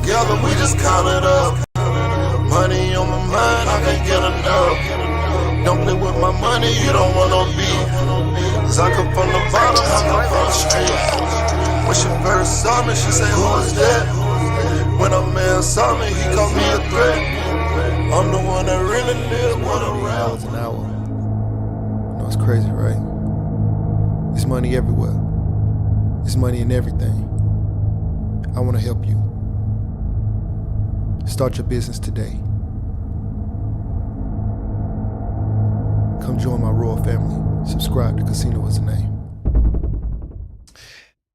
together, we just count it up. Money on my mind, I can't get enough. Don't play with my money, you don't want no beef. Cause I come from the bottom, I come from the street. When she first saw me, she say, who is that? When a man saw me, he called me a threat. I'm the one that really live one around. An hour. You know, it's crazy, right? There's money everywhere. There's money in everything. I want to help you. Start your business today. Come join my royal family. Subscribe to Casino is the name.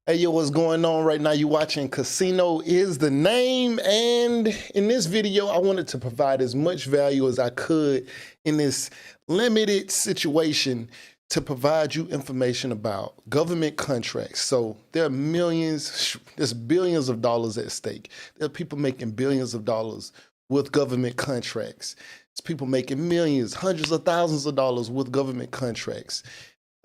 Hey, yo, what's going on right now? You watching Casino is the Name, and in this video, I wanted to provide as much value as I could in this limited situation to provide you information about government contracts. So there are millions, there's billions of dollars at stake. There are people making billions of dollars with government contracts. There's people making millions, hundreds of thousands of dollars with government contracts.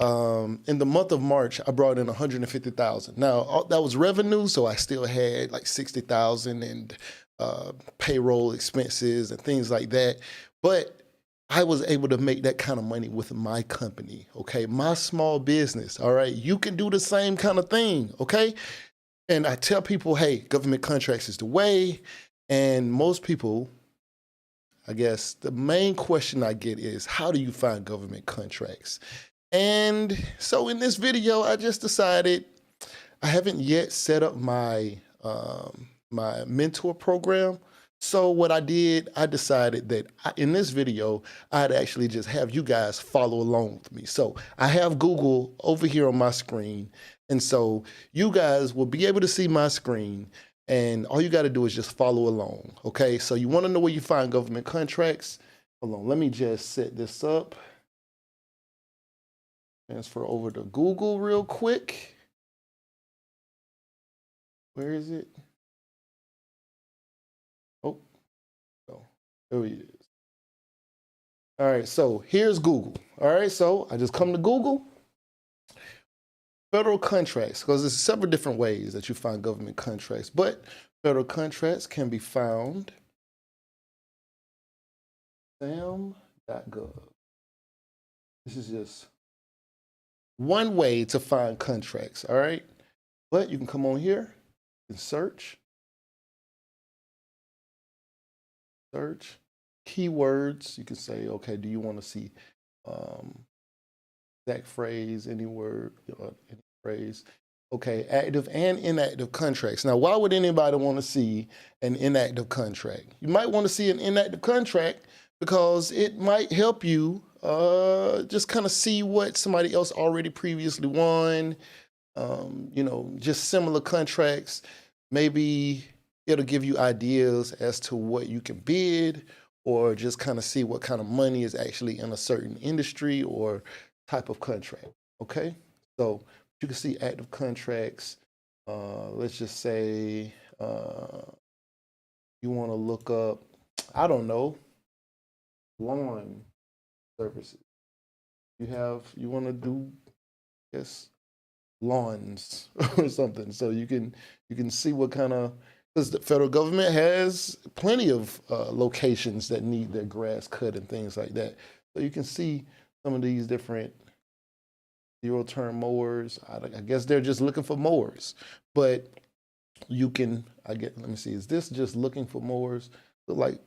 In the month of March, I brought in 150,000. Now that was revenue, so I still had like 60,000 and payroll expenses and things like that. But I was able to make that kind of money with my company, okay? My small business, all right? You can do the same kind of thing, okay? And I tell people, hey, government contracts is the way. And most people, I guess, the main question I get is, how do you find government contracts? And so in this video, I just decided, I haven't yet set up my, my mentor program. So what I did, I decided that in this video, I'd actually just have you guys follow along with me. So I have Google over here on my screen. And so you guys will be able to see my screen, and all you got to do is just follow along. Okay. So you want to know where you find government contracts? Hold on. Let me just set this up. Transfer over to Google real quick. Where is it? Oh, there he is. All right, so here's Google. All right, so I just come to Google. Federal contracts, because there's several different ways that you find government contracts, but federal contracts can be found sam.gov. This is just one way to find contracts, all right? But you can come on here and search keywords. You can say, okay, do you want to see exact phrase, any word, any phrase? Okay, active and inactive contracts. Now, why would anybody want to see an inactive contract? You might want to see an inactive contract because it might help you just kind of see what somebody else already previously won, you know, just similar contracts. Maybe it'll give you ideas as to what you can bid, or just kind of see what kind of money is actually in a certain industry or type of contract, okay? So you can see active contracts. Let's just say you want to look up, I don't know, lawn services. You want to do, I guess, lawns or something. So you can see what kind of, because the federal government has plenty of locations that need their grass cut and things like that. So you can see some of these different zero-turn mowers. I guess they're just looking for mowers, but you can, let me see, is this just looking for mowers? Look like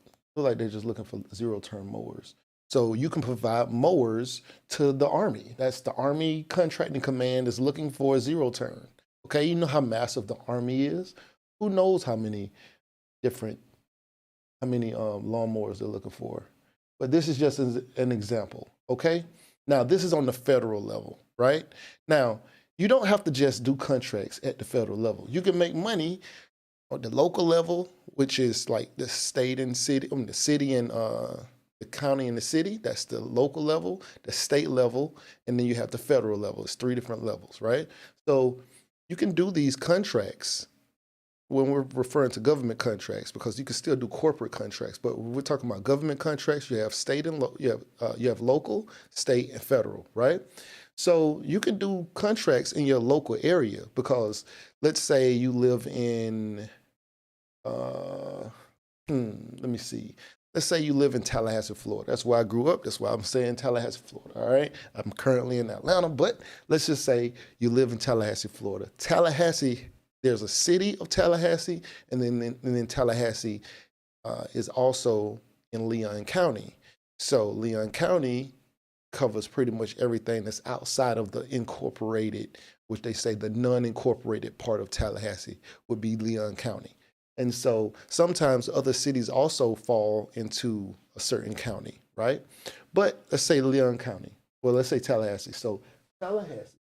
they're just looking for zero-turn mowers. So you can provide mowers to the Army. That's the Army Contracting Command is looking for a zero-turn. Okay, you know how massive the Army is. Who knows how many lawnmowers they're looking for. But this is just an example, okay? Now, this is on the federal level, right? Now, you don't have to just do contracts at the federal level. You can make money on the local level, which is like the state and city, the city and the county and the city. That's the local level, the state level, and then you have the federal level. It's 3 different levels, right? So you can do these contracts when we're referring to government contracts, because you can still do corporate contracts, but when we're talking about government contracts, you have state and you have local, state, and federal, right? So you can do contracts in your local area, because let's say you live in let me see. Let's say you live in Tallahassee, Florida. That's where I grew up. That's why I'm saying Tallahassee, Florida. All right. I'm currently in Atlanta, but let's just say you live in Tallahassee, Florida. Tallahassee, there's a city of Tallahassee, and then Tallahassee is also in Leon County. So Leon County covers pretty much everything that's outside of the incorporated, which they say the non-incorporated part of Tallahassee would be Leon County. And so sometimes other cities also fall into a certain county, right? But let's say Leon County. Well, let's say Tallahassee. So Tallahassee.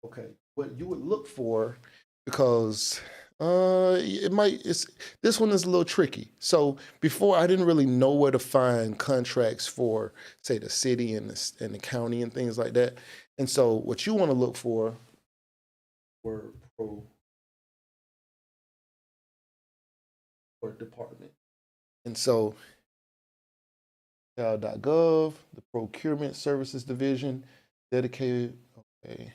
Okay, what you would look for, because this one is a little tricky. So before, I didn't really know where to find contracts for, say, the city and the county and things like that. And so what you want to look for were or department. And so cal.gov, the Procurement Services Division, dedicated. Okay.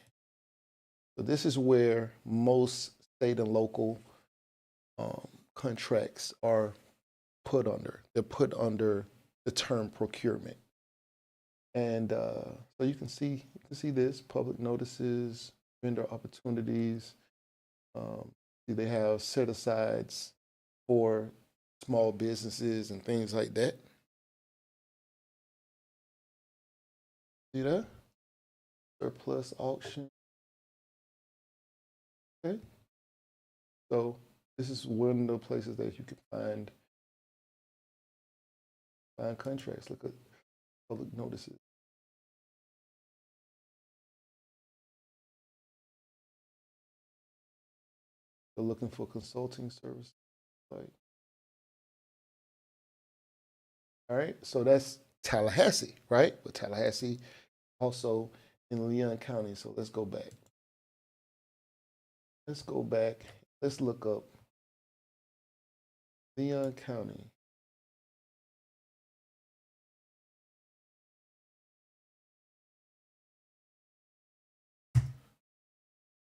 So this is where most state and local contracts are put under. They're put under the term procurement. And so you can see this, public notices, vendor opportunities. They have set-asides for small businesses and things like that. See that? Surplus auction. Okay. So this is one of the places that you can find contracts. Look at public notices. They're looking for consulting services. Like, all right, so that's Tallahassee, right? But Tallahassee also in Leon County. So let's go back. Let's go back. Let's look up Leon County.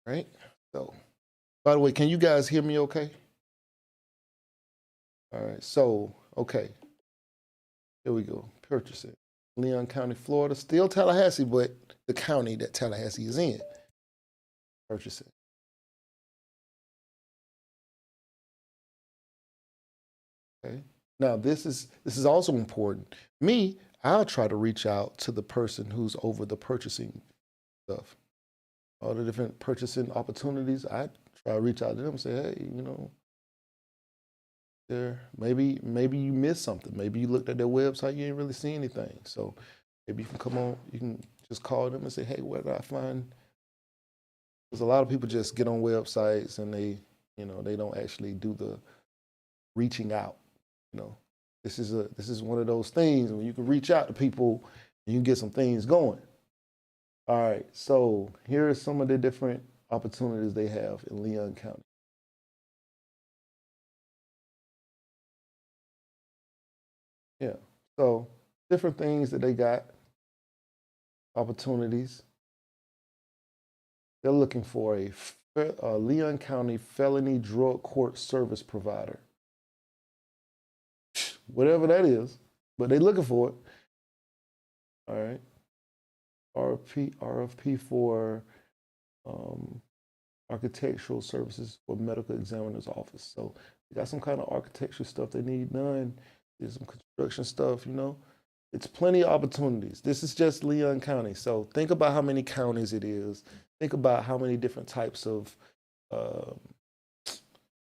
Right? So, by the way, can you guys hear me okay? All right, so, okay. Here we go. Purchasing. Leon County, Florida. Still Tallahassee, but the county that Tallahassee is in. Purchasing. Okay. Now this is also important. Me, I'll try to reach out to the person who's over the purchasing stuff. All the different purchasing opportunities. I try to reach out to them and say, hey, you know, maybe you missed something. Maybe you looked at their website, you ain't really see anything. So maybe you can come on, you can just call them and say, hey, where did I find? Because a lot of people just get on websites and they don't actually do the reaching out. You know, this is one of those things when you can reach out to people and you can get some things going. All right, so here are some of the different opportunities they have in Leon County. Yeah, so different things that they got, opportunities. They're looking for a Leon County felony drug court service provider. Whatever that is, but they're looking for it. All right. RFP for architectural services for medical examiner's office. So they got some kind of architecture stuff they need done. There's some construction stuff, you know. It's plenty of opportunities. This is just Leon County. So think about how many counties it is. Think about how many different types of,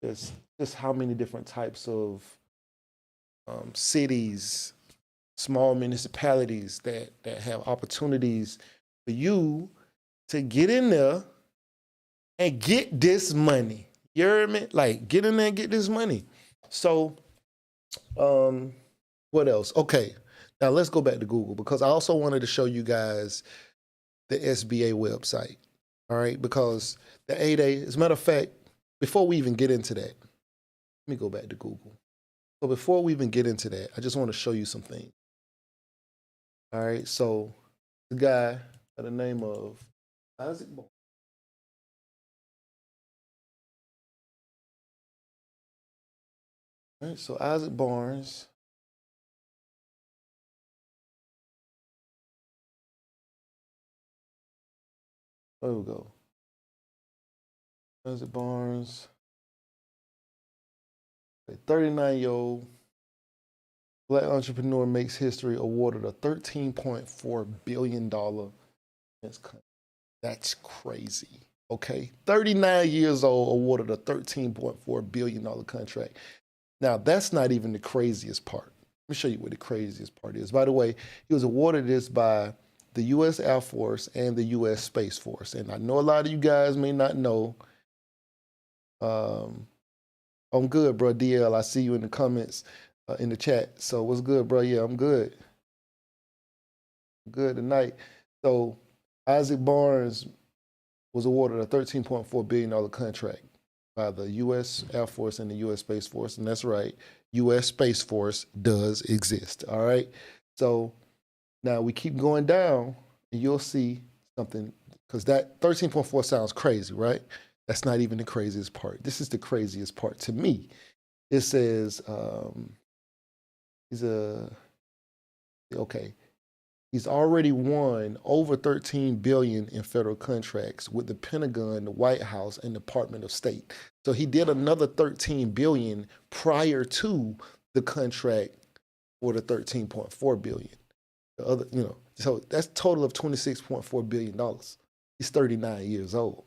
just how many different types of cities, small municipalities that have opportunities for you to get in there and get this money. You hear me? Like, get in there and get this money. So, what else? Okay, now let's go back to Google because I also wanted to show you guys the SBA website. All right, because the 8A, as a matter of fact, before we even get into that, let me go back to Google. So before we even get into that, I just want to show you some things. All right, so the guy by the name of Isaac Ball. All right, so Isaac Barnes. There we go. Isaac Barnes, a 39-year-old Black entrepreneur makes history, awarded a $13.4 billion. That's crazy. Okay, 39 years old, awarded a $13.4 billion contract. Now, that's not even the craziest part. Let me show you what the craziest part is. By the way, he was awarded this by the U.S. Air Force and the U.S. Space Force. And I know a lot of you guys may not know. I'm good, bro. DL, I see you in the comments, in the chat. So what's good, bro? Yeah, I'm good. Good tonight. So Isaac Barnes was awarded a $13.4 billion contract by the U.S. Air Force and the U.S. Space Force. And that's right, U.S. Space Force does exist, all right? So now we keep going down, and you'll see something, because that 13.4 sounds crazy, right? That's not even the craziest part. This is the craziest part to me. It says he's already won over $13 billion in federal contracts with the Pentagon, the White House, and Department of State. So he did another $13 billion prior to the contract for the $13.4 billion. The other, so that's a total of $26.4 billion. He's 39 years old.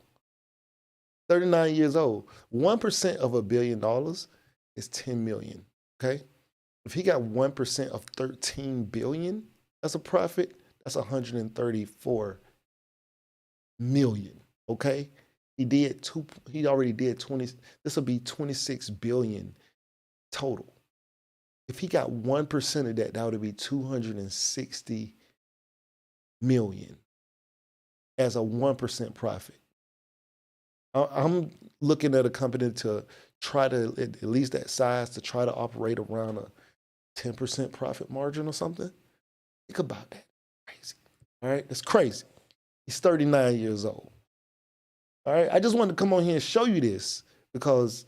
39 years old. 1% of $1 billion is 10 million. Okay, if he got 1% of 13 billion as a profit, that's 134 million. Okay, he already did 20. This will be 26 billion total. If he got 1% of that, that would be 260 million as a 1% profit. I'm looking at a company to try to, at least that size, to try to operate around a 10% profit margin or something. Think about that. Crazy. All right, that's crazy. He's 39 years old. All right, I just wanted to come on here and show you this because,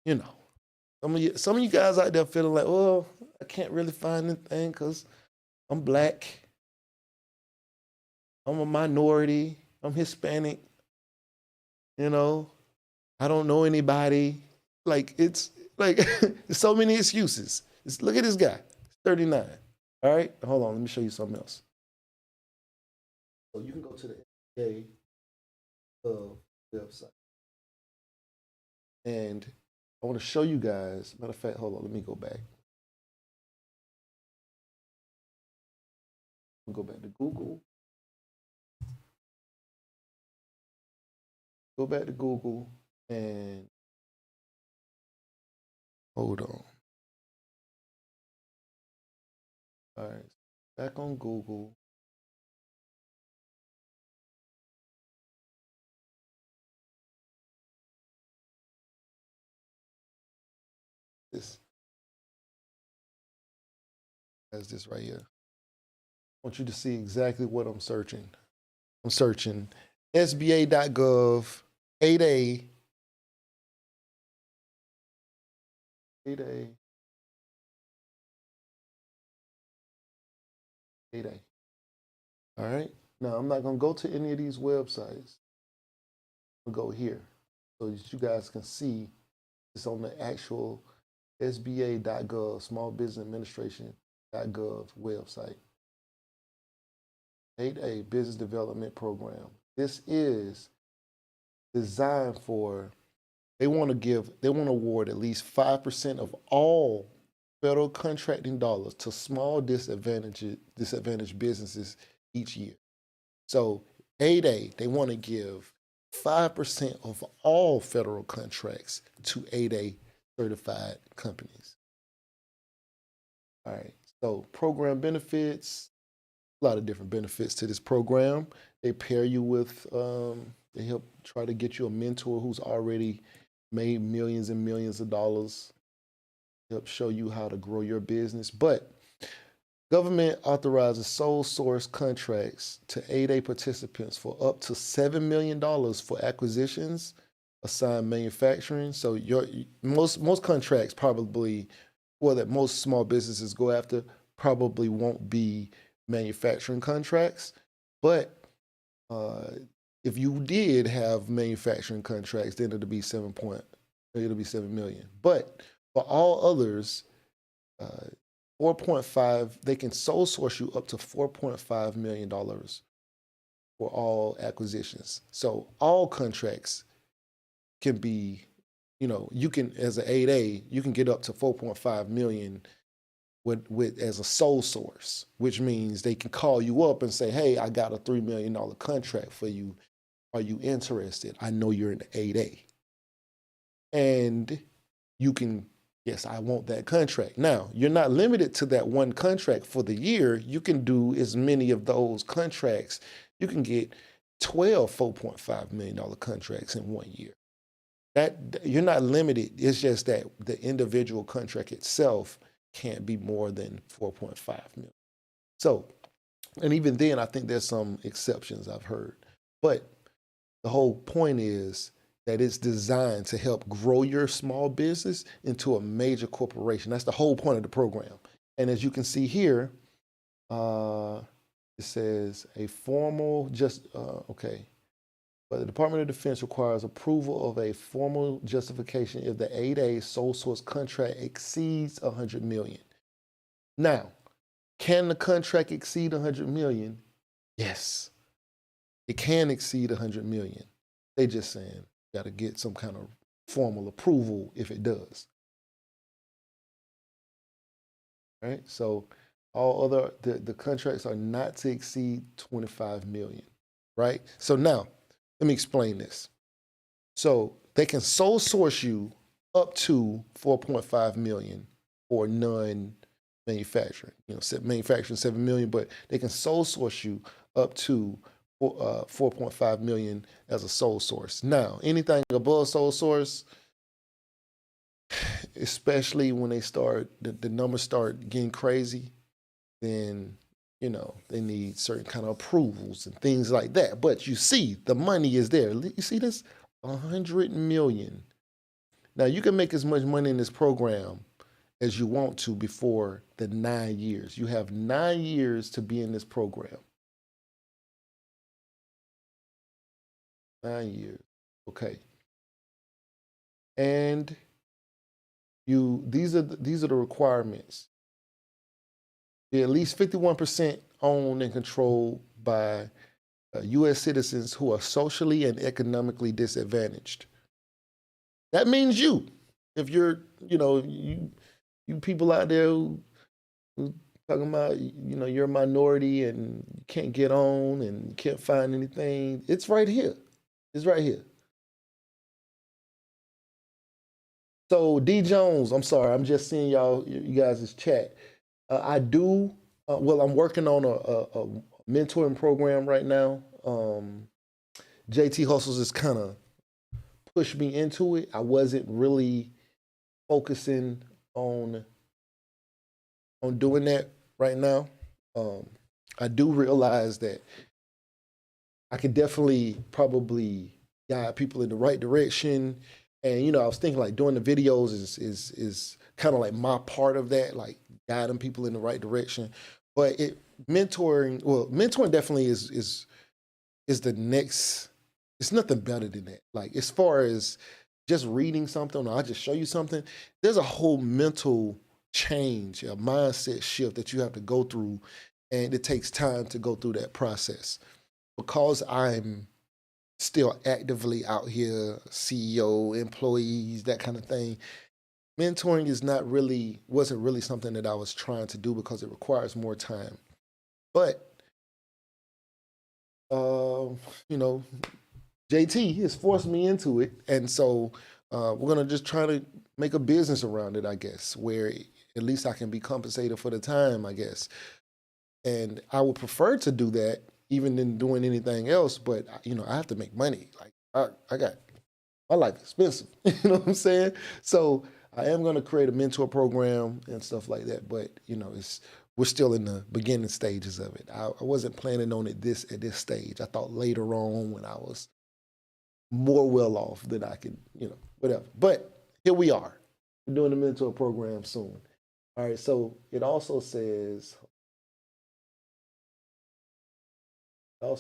some of you guys out there feeling like, oh, I can't really find anything because I'm Black, I'm a minority, I'm Hispanic, I don't know anybody. Like, it's like, there's so many excuses. Look at this guy, 39. All right, hold on, let me show you something else. So you can go to the NBA website. And I want to show you guys, matter of fact, hold on, let me go back. I'll go back to Google. Go back to Google and hold on. All right, back on Google. This has this right here. I want you to see exactly what I'm searching. I'm searching SBA.gov 8A. 8A. 8A. All right. Now, I'm not going to go to any of these websites. I'll go here so that you guys can see it's on the actual SBA.gov, Small Business Administration.gov website. 8A, Business Development Program. This is designed for, they want to award at least 5% of all federal contracting dollars to small disadvantaged businesses each year. So 8A, they want to give 5% of all federal contracts to 8A certified companies. All right, so program benefits, a lot of different benefits to this program. They pair you with, they help try to get you a mentor who's already made millions and millions of dollars, help show you how to grow your business. But government authorizes sole source contracts to 8A participants for up to $7 million for acquisitions, assign manufacturing. So your most contracts probably, well, that most small businesses go after probably won't be manufacturing contracts. But if you did have manufacturing contracts, then it'll be 7 million. But for all others, 4.5, they can sole source you up to $4.5 million for all acquisitions. So all contracts can be, you can, as an 8A, you can get up to 4.5 million with as a sole source, which means they can call you up and say, hey, I got a $3 million contract for you. Are you interested? I know you're in the 8A. And you can, yes, I want that contract. Now, you're not limited to that one contract for the year. You can do as many of those contracts. You can get 12 $4.5 million contracts in 1 year. That you're not limited. It's just that the individual contract itself can't be more than 4.5 million. So, and even then, I think there's some exceptions I've heard. But the whole point is that it's designed to help grow your small business into a major corporation. That's the whole point of the program. And as you can see here, it says a formal okay. But the Department of Defense requires approval of a formal justification if the 8A sole source contract exceeds 100 million. Now, can the contract exceed 100 million? Yes, it can exceed 100 million. They just saying, got to get some kind of formal approval if it does. Right? So all other, the contracts are not to exceed 25 million, right? So now, let me explain this. So they can sole source you up to 4.5 million for non-manufacturing. Manufacturing 7 million, but they can sole source you up to 4.5 million as a sole source. Now, anything above sole source, especially when they start, the numbers start getting crazy, then they need certain kind of approvals and things like that. But you see, the money is there. You see this? 100 million. Now, you can make as much money in this program as you want to before the 9 years. You have 9 years to be in this program. 9 years. Okay. And these are the requirements. They're at least 51% owned and controlled by U.S. citizens who are socially and economically disadvantaged. That means you. If you're, you people out there who talking about, you're a minority and you can't get on and you can't find anything, it's right here. It's right here. So D Jones, I'm sorry, I'm just seeing you guys' chat. I'm working on a mentoring program right now. JT Hustles has kind of pushed me into it. I wasn't really focusing on doing that right now. I do realize that I can definitely probably guide people in the right direction. And I was thinking like doing the videos is kind of like my part of that, like guiding people in the right direction. But mentoring definitely is the next. It's nothing better than that. Like as far as just reading something or I just show you something, there's a whole mental change, a mindset shift that you have to go through, and it takes time to go through that process. Because I'm still actively out here, CEO, employees, that kind of thing, mentoring wasn't really something that I was trying to do because it requires more time. But, JT has forced me into it. And so we're going to just try to make a business around it, I guess, where at least I can be compensated for the time, I guess. And I would prefer to do that even than doing anything else. But, I have to make money. Like I got, my life expensive, you know what I'm saying? So I am going to create a mentor program and stuff like that. But, we're still in the beginning stages of it. I wasn't planning on it at this stage. I thought later on when I was more well off than I can, whatever. But here we are. We're doing the mentor program soon. All right, so it also says, it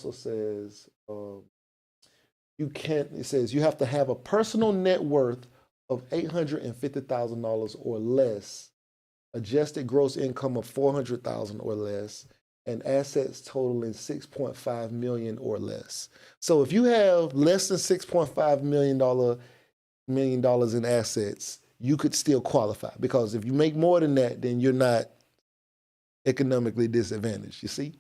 says you have to have a personal net worth of $850,000 or less, adjusted gross income of $400,000 or less, and assets totaling $6.5 million or less. So if you have less than $6.5 million in assets, you could still qualify, because if you make more than that, then you're not economically disadvantaged. You see?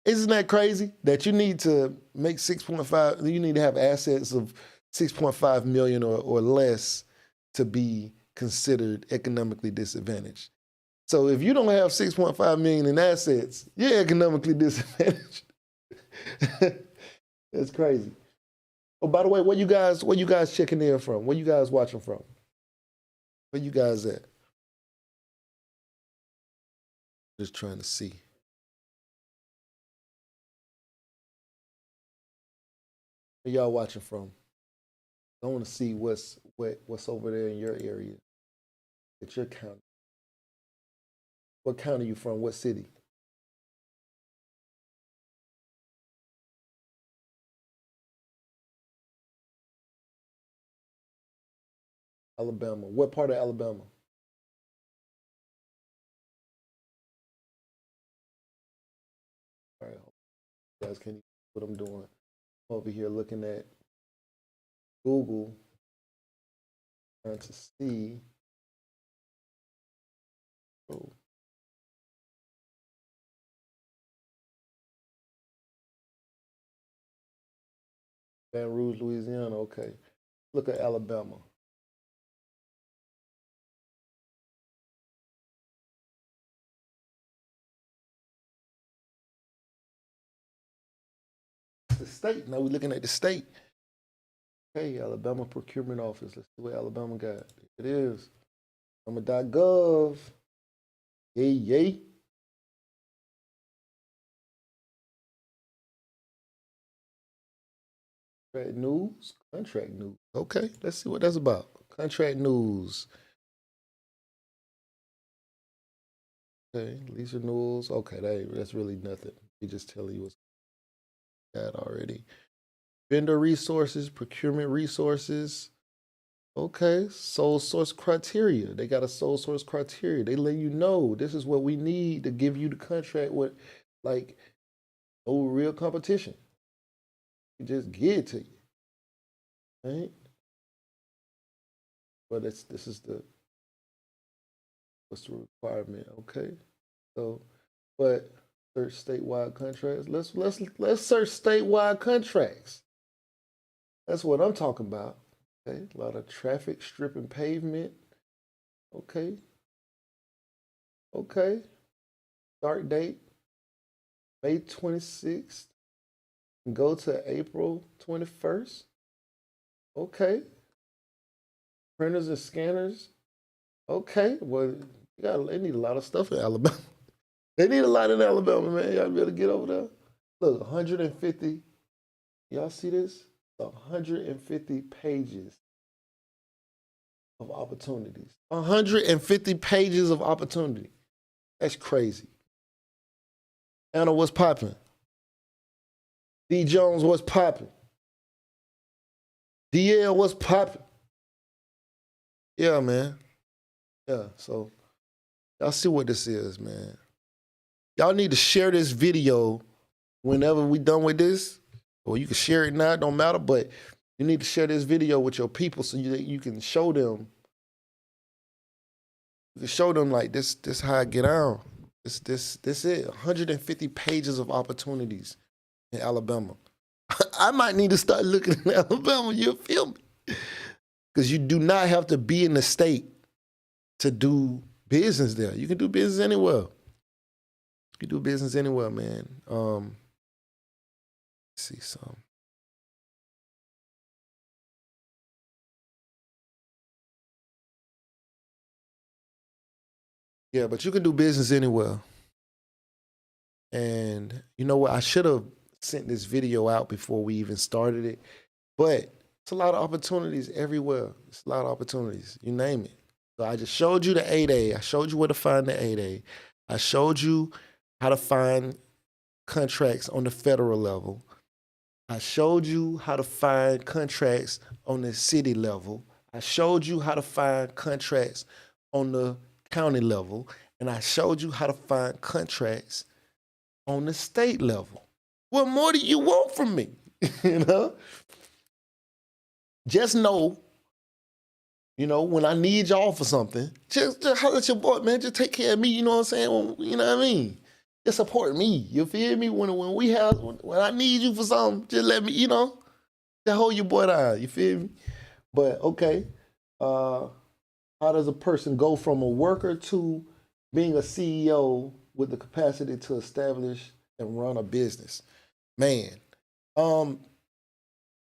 Isn't that crazy that you need to make 6.5, you need to have assets of 6.5 million or less to be considered economically disadvantaged? So if you don't have 6.5 million in assets, you're economically disadvantaged. That's crazy. Oh, by the way, where you guys checking in from? Where you guys watching from? Where you guys at? Just trying to see. Where y'all watching from? I want to see what's over there in your area at your county. What county you from? What city? Alabama. What part of Alabama? All right, you guys can see what I'm doing. I'm over here looking at Google, trying to see. Oh. Baton Rouge, Louisiana. Okay. Look at Alabama. The state. Now we're looking at the state. Okay, Alabama Procurement Office. Let's see what Alabama got. It is Alabama.gov. Yay, yay. Contract news. Okay, let's see what that's about. Contract news. Okay, lease renewals. Okay, that's really nothing. We just tell you what's that already. Vendor resources, procurement resources. Okay, sole source criteria. They got a sole source criteria. They let you know this is what we need to give you the contract with, like, no real competition. We just give it to you, right? But this is what's the requirement? Okay, so, but search statewide contracts. Let's search statewide contracts. That's what I'm talking about. Okay, a lot of traffic stripping pavement. Okay. Okay. Start date May 26th. Go to April 21st. Okay. Printers and scanners. Okay. Well, they need a lot of stuff in Alabama. They need a lot in Alabama, man. Y'all better get over there. Look, 150. Y'all see this? 150 pages of opportunities. 150 pages of opportunity. That's crazy. Anna, what's popping? D. Jones, what's popping? DL, what's popping? Yeah, man. Yeah, so y'all see what this is, man. Y'all need to share this video whenever we done with this. Or you can share it now, it don't matter, but you need to share this video with your people so you can show them. You can show them, like, this how I get on. This it. 150 pages of opportunities in Alabama. I might need to start looking in Alabama, you feel me? Because you do not have to be in the state to do business there. You can do business anywhere. You can do business anywhere, man. Let's see some. Yeah, but you can do business anywhere. And you know what? I should have sent this video out before we even started it. But It's a lot of opportunities everywhere. It's a lot of opportunities. You name it. So I just showed you the 8A. I showed you where to find the 8A. I showed you how to find contracts on the federal level. I showed you how to find contracts on the city level. I showed you how to find contracts on the county level. And I showed you how to find contracts on the state level. What more do you want from me? You know? Just know, you know, when I need y'all for something, just holler at your boy, man. Just take care of me, you know what I'm saying? You know what I mean? Just support me, you feel me? When I need you for something, just let me, you know, just hold your boy down, you feel me? But okay, how does a person go from a worker to being a CEO with the capacity to establish and run a business? Man,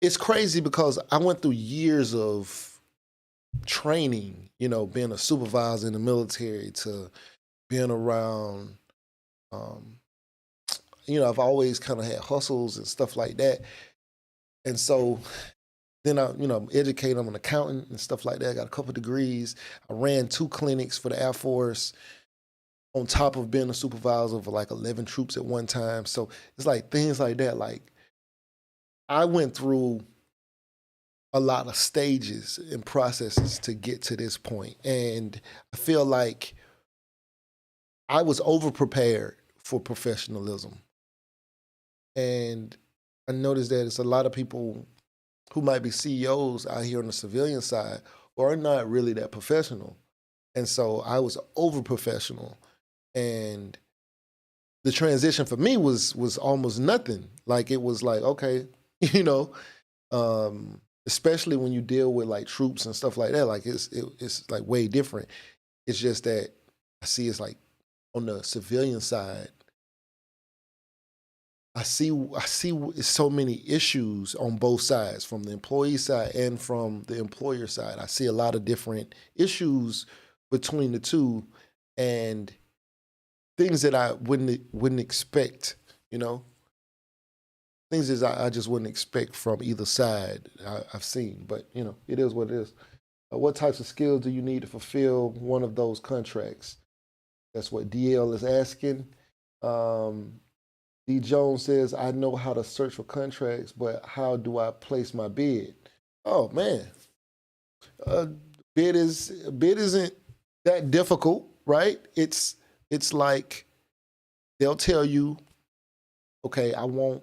it's crazy because I went through years of training, you know, being a supervisor in the military to being around, you know, I've always kind of had hustles and stuff like that. And so then I, you know, educate. I'm an accountant and stuff like that. I got a couple of degrees. I ran 2 clinics for the Air Force on top of being a supervisor for like 11 troops at one time. So it's like things like that. Like I went through a lot of stages and processes to get to this point. And I feel like I was over-prepared for professionalism. And I noticed that it's a lot of people who might be CEOs out here on the civilian side who are not really that professional. And so I was over-professional. And the transition for me was almost nothing. Like it was like, okay, you know, especially when you deal with like troops and stuff like that, like it's like way different. It's just that I see it's like on the civilian side, I see so many issues on both sides, from the employee side and from the employer side. I see a lot of different issues between the two, and things that I wouldn't expect, you know, things that I just wouldn't expect from either side I've seen. But, you know, it is what it is. What types of skills do you need to fulfill one of those contracts? That's what DL is asking. D. Jones says, I know how to search for contracts, but how do I place my bid? Oh, man. Bid isn't that difficult, right? It's like they'll tell you, okay, I want.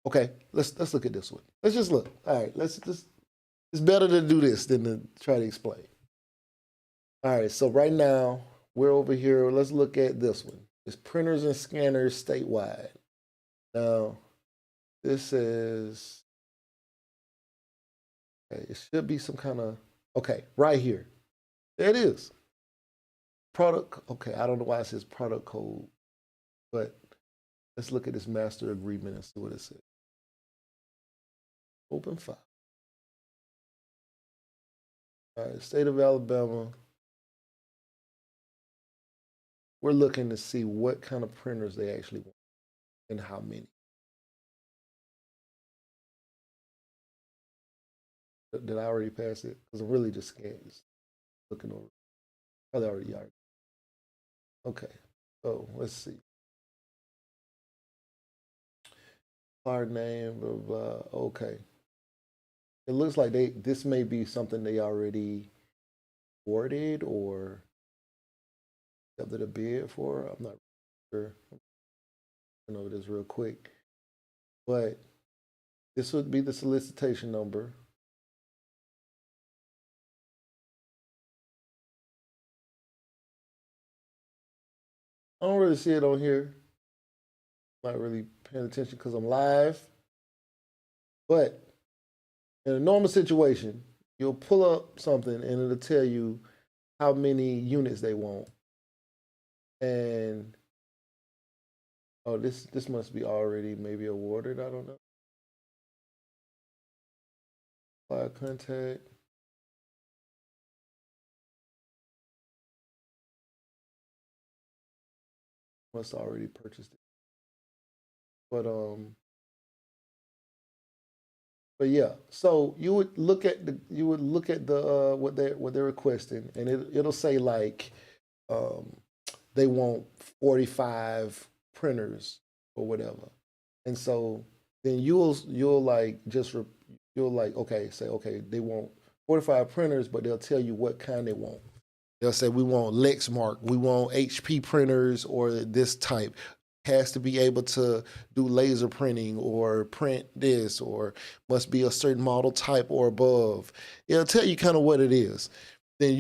Okay, let's look at this one. Let's just look. All right, it's better to do this than to try to explain. All right, so right now we're over here. Let's look at this one. It's printers and scanners statewide. Now, this is, okay, it should be some kind of, okay, right here. There it is. Product, okay, I don't know why it says product code, but let's look at this master agreement and see what it says. Open file. All right, state of Alabama. We're looking to see what kind of printers they actually want and how many. Did I already pass it? Because I'm really just looking over. Probably already are. Okay, so let's see. Our name, blah, blah. Okay. It looks like this may be something they already awarded or accepted a bid for. I'm not sure. I know this real quick. But this would be the solicitation number. I don't really see it on here. Not really paying attention because I'm live. But in a normal situation, you'll pull up something and it'll tell you how many units they want. And oh, this must be already maybe awarded. I don't know. File contact. Must already purchased it. But But yeah, so you would look at the what they're requesting, and it'll say like um, they want 45 printers or whatever, and so then you'll like you'll like okay say okay they want 45 printers, but they'll tell you what kind they want. They'll say we want Lexmark, we want HP printers or this type. Has to be able to do laser printing or print this or must be a certain model type or above. It'll tell you kind of what it is. Then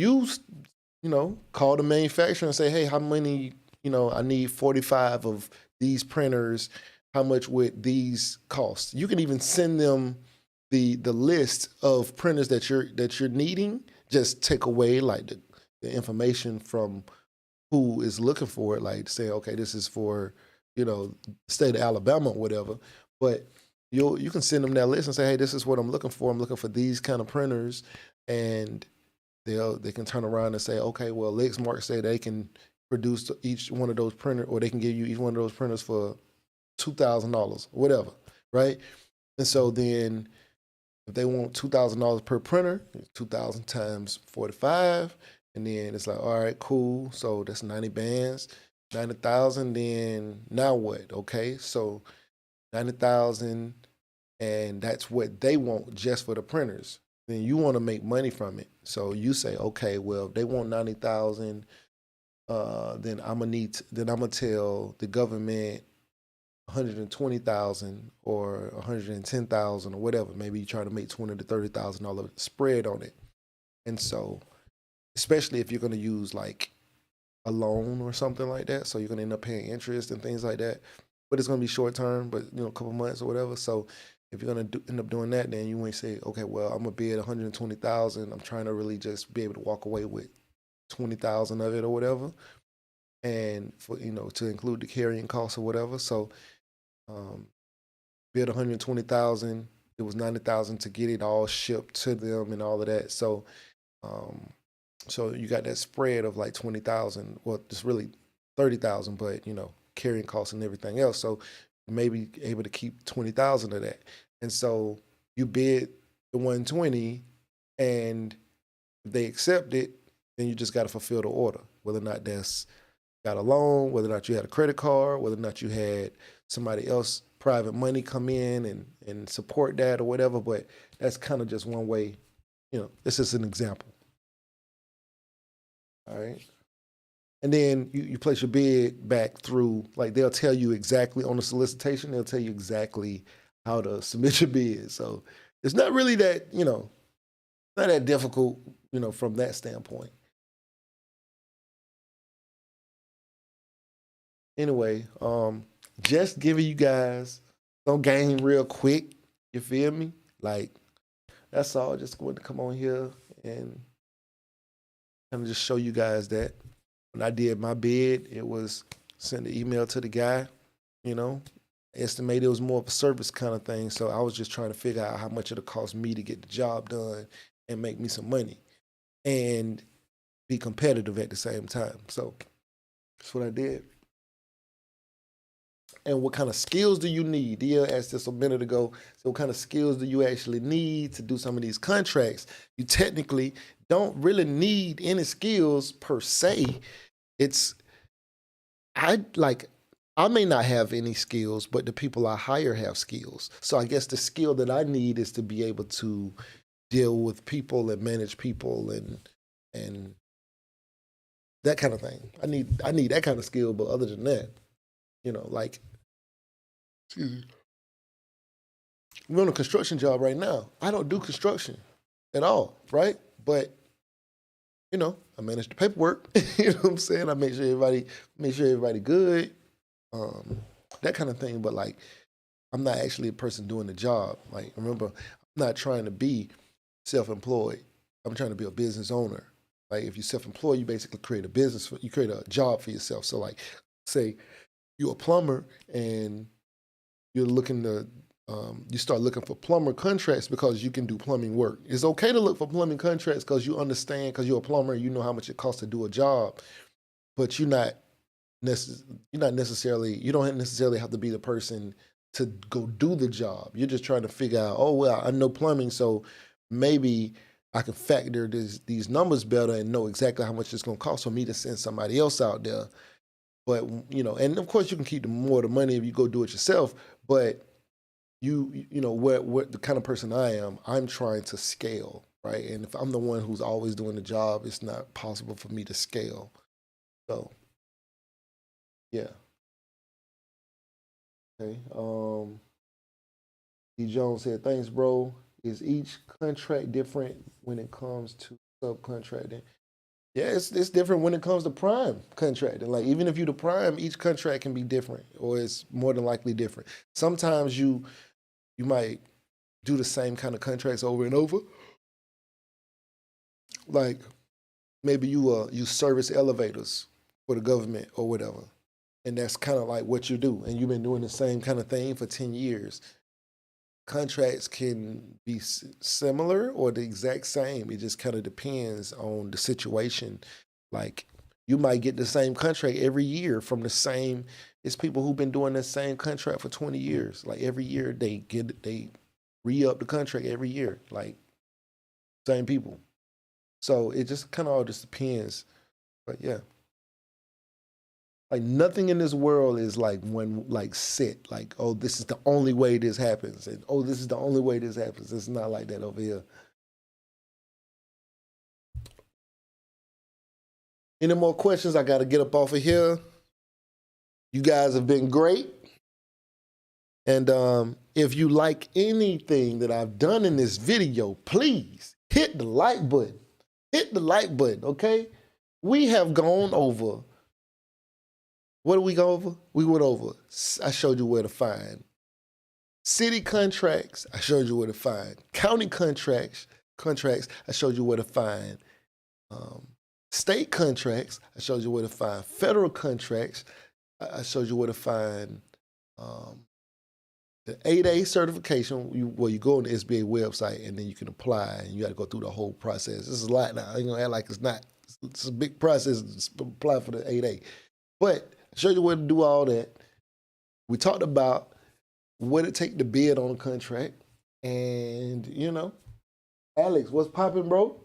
call the manufacturer and say, hey, how many, I need 45 of these printers. How much would these cost? You can even send them the list of printers that you're needing. Just take away like the information from who is looking for it, like say, okay, this is for, state of Alabama or whatever. But you can send them that list and say, hey, this is what I'm looking for. I'm looking for these kind of printers. And they can turn around and say, okay, well, Lexmark say they can produce each one of those printers, or they can give you each one of those printers for $2,000, whatever, right? And so then if they want $2,000 per printer, 2,000 times 45, and then it's like, all right, cool. So that's 90 bands, 90,000. Then now what? Okay, so 90,000, and that's what they want just for the printers. Then you want to make money from it. So you say, okay, well, if they want 90,000, then I'm gonna tell the government 120,000 or 110,000 or whatever. Maybe you try to make $20,000 to $30,000 spread on it. And so, especially if you're going to use like a loan or something like that, so you're going to end up paying interest and things like that. But it's going to be short term, but a couple months or whatever. So if you're going to end up doing that, then you might say, okay, well, I'm gonna bid 120,000. I'm trying to really just be able to walk away with 20,000 of it or whatever, and for to include the carrying costs or whatever. So bid 120,000. It was 90,000 to get it all shipped to them and all of that. So so you got that spread of like 20,000. Well, it's really 30,000, but carrying costs and everything else. So you may be able to keep 20,000 of that. And so you bid the 120, and if they accept it, then you just got to fulfill the order, whether or not that's got a loan, whether or not you had a credit card, whether or not you had somebody else private money come in and support that or whatever. But that's kind of just one way, this is an example. All right. And then you place your bid back through, like they'll tell you exactly on the solicitation, they'll tell you exactly how to submit your bid. So it's not really that, not that difficult, from that standpoint. Anyway, just giving you guys some game real quick. You feel me? Like, that's all. Just going to come on here and kind of just show you guys that. When I did my bid, it was send an email to the guy, estimated it was more of a service kind of thing. So I was just trying to figure out how much it'll cost me to get the job done and make me some money and be competitive at the same time. So that's what I did. And what kind of skills do you need? Dia asked this a minute ago. So what kind of skills do you actually need to do some of these contracts? You technically don't really need any skills per se. I may not have any skills, but the people I hire have skills. So I guess the skill that I need is to be able to deal with people and manage people and that kind of thing. I need that kind of skill, but other than that, excuse me. We're on a construction job right now. I don't do construction at all, right? But I manage the paperwork. You know what I'm saying? I make sure everybody good, that kind of thing. But like, I'm not actually a person doing the job. Like, remember, I'm not trying to be self-employed. I'm trying to be a business owner. Like, if you're self-employed, you basically create a business. You create a job for yourself. So like, say you're a plumber and you're looking to, you start looking for plumber contracts because you can do plumbing work. It's okay to look for plumbing contracts because you understand, because you're a plumber, you know how much it costs to do a job, but you don't necessarily have to be the person to go do the job. You're just trying to figure out, oh, well, I know plumbing, so maybe I can factor these numbers better and know exactly how much it's going to cost for me to send somebody else out there. But, you know, and of course you can keep more of the money if you go do it yourself, but you know, what the kind of person I am, I'm trying to scale, right? And if I'm the one who's always doing the job, it's not possible for me to scale. So, yeah. Okay. D. Jones said, thanks, bro. Is each contract different when it comes to subcontracting? Yeah, it's different when it comes to prime contracting. Like, even if you're the prime, each contract can be different, or it's more than likely different. Sometimes you might do the same kind of contracts over and over. Like, maybe you service elevators for the government or whatever, and that's kind of like what you do, and you've been doing the same kind of thing for 10 years. Contracts can be similar or the exact same. It just kind of depends on the situation. Like, you might get the same contract every year from the same, it's people who've been doing the same contract for 20 years. Like, every year they re-up the contract every year, like same people. So it just kind of all just depends. But yeah. Like, nothing in this world is like set, like, oh, this is the only way this happens, and oh, this is the only way this happens. It's not like that over here. Any more questions? I got to get up off of here. You guys have been great. And if you like anything that I've done in this video, please hit the like button. Hit the like button, okay? We have gone over. What did we go over? We went over, I showed you where to find city contracts. I showed you where to find county contracts. I showed you where to find state contracts. I showed you where to find federal contracts. I showed you where to find the 8A certification. You go on the SBA website and then you can apply, and you got to go through the whole process. This is a lot now. I ain't gonna act like it's not. It's a big process to apply for the 8A. But I showed you where to do all that. We talked about what it take to bid on a contract. And, you know, Alex, what's popping, bro?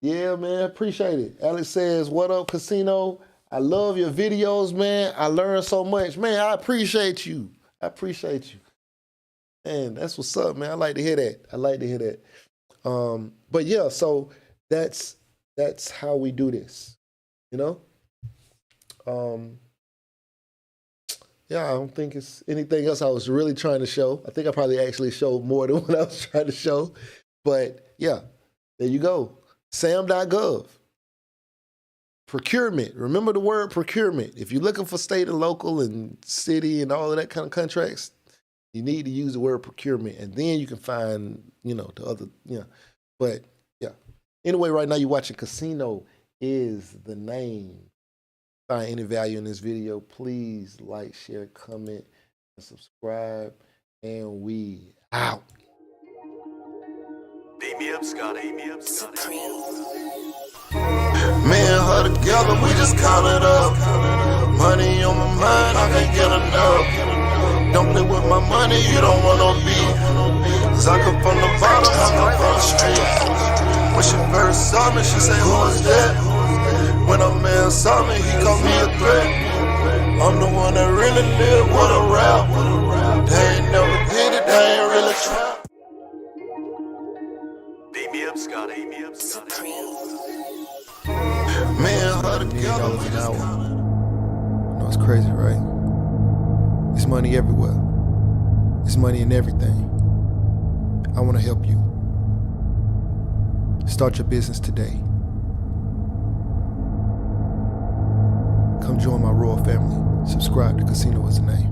Yeah, man, appreciate it. Alex says, what up, Casino? I love your videos, man. I learned so much. Man, I appreciate you. I appreciate you. Man, that's what's up, man. I like to hear that. I like to hear that. But yeah, so that's how we do this, you know? Yeah, I don't think it's anything else I was really trying to show. I think I probably actually showed more than what I was trying to show. But yeah, there you go. Sam.gov. Procurement. Remember the word procurement. If you're looking for state and local and city and all of that kind of contracts, you need to use the word procurement. And then you can find, you know, the other, yeah. But yeah. Anyway, right now you're watching Casino Is the Name. Find any value in this video, please like, share, comment, and subscribe. And we out. Beat me up, Scotty. Me up, Scotty. Me and her together, we just count it up. Money on my mind, I can't get enough. Don't play with my money, you don't want no beef. Cause I come from the bottom, I come from the street. When she first saw me, she said, who is that? When a man saw me, he called me a threat. I'm the one that really live with a rap. They ain't never did it, they ain't really trap. Beat me up, Scotty. Me up, Scotty. Me and her $1 together, million we an just hour. count it. You know, it's crazy, right? It's money everywhere. It's money in everything. I want to help you. Start your business today. Come join my royal family. Subscribe to Casino Is the Name.